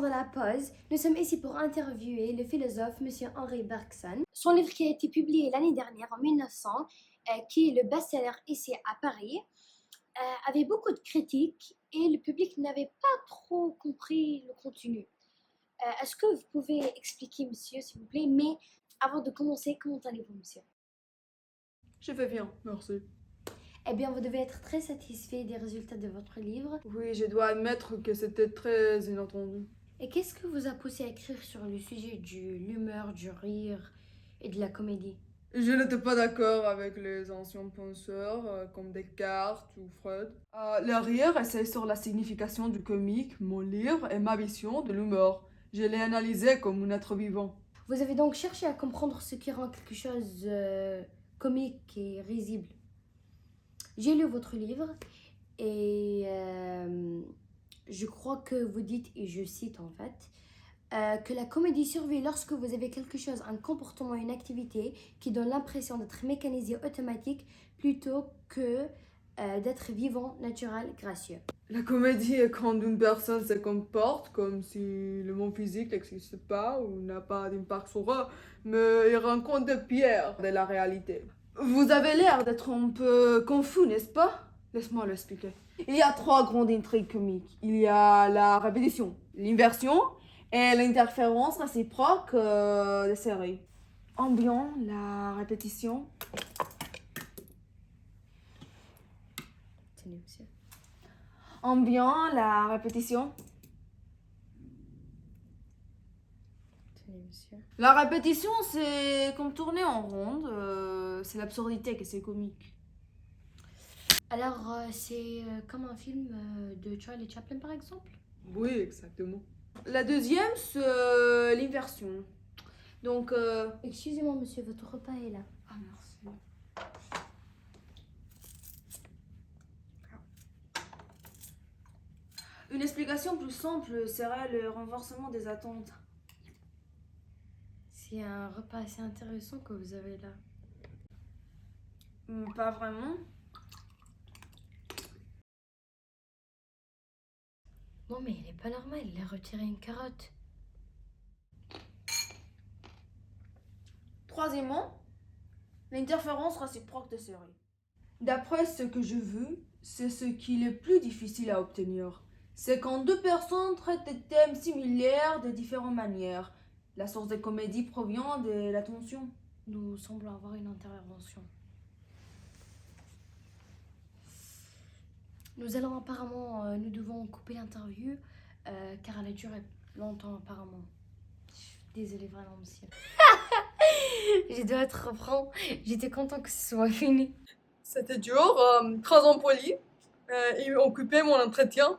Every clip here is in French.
pendant la pause, nous sommes ici pour interviewer le philosophe Monsieur Henri Bergson. Son livre qui a été publié l'année dernière, en 1900, qui est le best-seller ici à Paris, avait beaucoup de critiques et le public n'avait pas trop compris le contenu. Est-ce que vous pouvez expliquer, monsieur, s'il vous plaît? Mais avant de commencer, comment allez-vous, monsieur? Je vais bien, merci. Eh bien, vous devez être très satisfait des résultats de votre livre. Oui, je dois admettre que c'était très inattendu. Et qu'est-ce que vous a poussé à écrire sur le sujet de l'humeur, du rire et de la comédie? Je n'étais pas d'accord avec les anciens penseurs comme Descartes ou Freud. Le rire essaie sur la signification du comique, mon livre et ma vision de l'humour. Je l'ai analysé comme un être vivant. Vous avez donc cherché à comprendre ce qui rend quelque chose comique et risible. J'ai lu votre livre et je crois que vous dites, et je cite en fait, que la comédie survit lorsque vous avez quelque chose, un comportement, une activité qui donne l'impression d'être mécanisé, automatique, plutôt que d'être vivant, naturel, gracieux. La comédie est quand une personne se comporte comme si le monde physique n'existe pas ou n'a pas d'impact sur eux, mais il rencontre des pierres de la réalité. Vous avez l'air d'être un peu confus, n'est-ce pas? Laisse-moi l'expliquer. Il y a trois grandes intrigues comiques. Il y a la répétition, l'inversion et l'interférence réciproque des séries. Ambiant, la répétition. Tenez, monsieur. Ambiant, la répétition. Tenez, monsieur. La répétition, c'est comme tourner en ronde. C'est l'absurdité que c'est comique. Alors, c'est comme un film de Charlie Chaplin, par exemple? Oui, exactement. La deuxième, c'est l'inversion. Donc, Excusez-moi, monsieur, votre repas est là. Ah, merci. Une explication plus simple serait le renversement des attentes. C'est un repas assez intéressant que vous avez là. Pas vraiment. Non, mais il n'est pas normal, il a retiré une carotte. Troisièmement, l'interférence réciproque des séries. D'après ce que je veux, c'est ce qui est le plus difficile à obtenir. C'est quand deux personnes traitent des thèmes similaires de différentes manières. La source de comédie provient de la tension. Nous semblons avoir une intervention. Nous allons apparemment, nous devons couper l'interview car elle a duré longtemps apparemment. Je suis désolée vraiment, monsieur. Je dois être franc, j'étais content que ce soit fini. C'était dur, très impoli, et occupé mon entretien.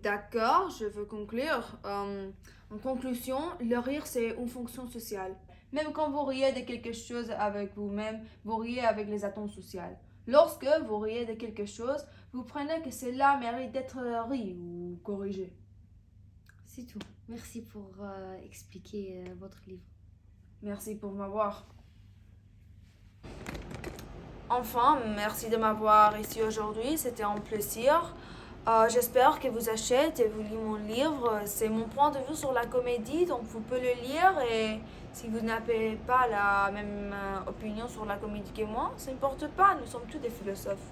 D'accord, je veux conclure. En conclusion, le rire, c'est une fonction sociale. Même quand vous riez de quelque chose avec vous-même, vous riez avec les attentes sociales. Lorsque vous riez de quelque chose, vous prenez que cela mérite d'être ri ou corrigé. C'est tout. Merci pour expliquer votre livre. Merci pour m'avoir. Enfin, merci de m'avoir ici aujourd'hui, c'était un plaisir. J'espère que vous achetez et vous lisez mon livre. C'est mon point de vue sur la comédie, donc vous pouvez le lire. Et si vous n'avez pas la même opinion sur la comédie que moi, ça n'importe pas, nous sommes tous des philosophes.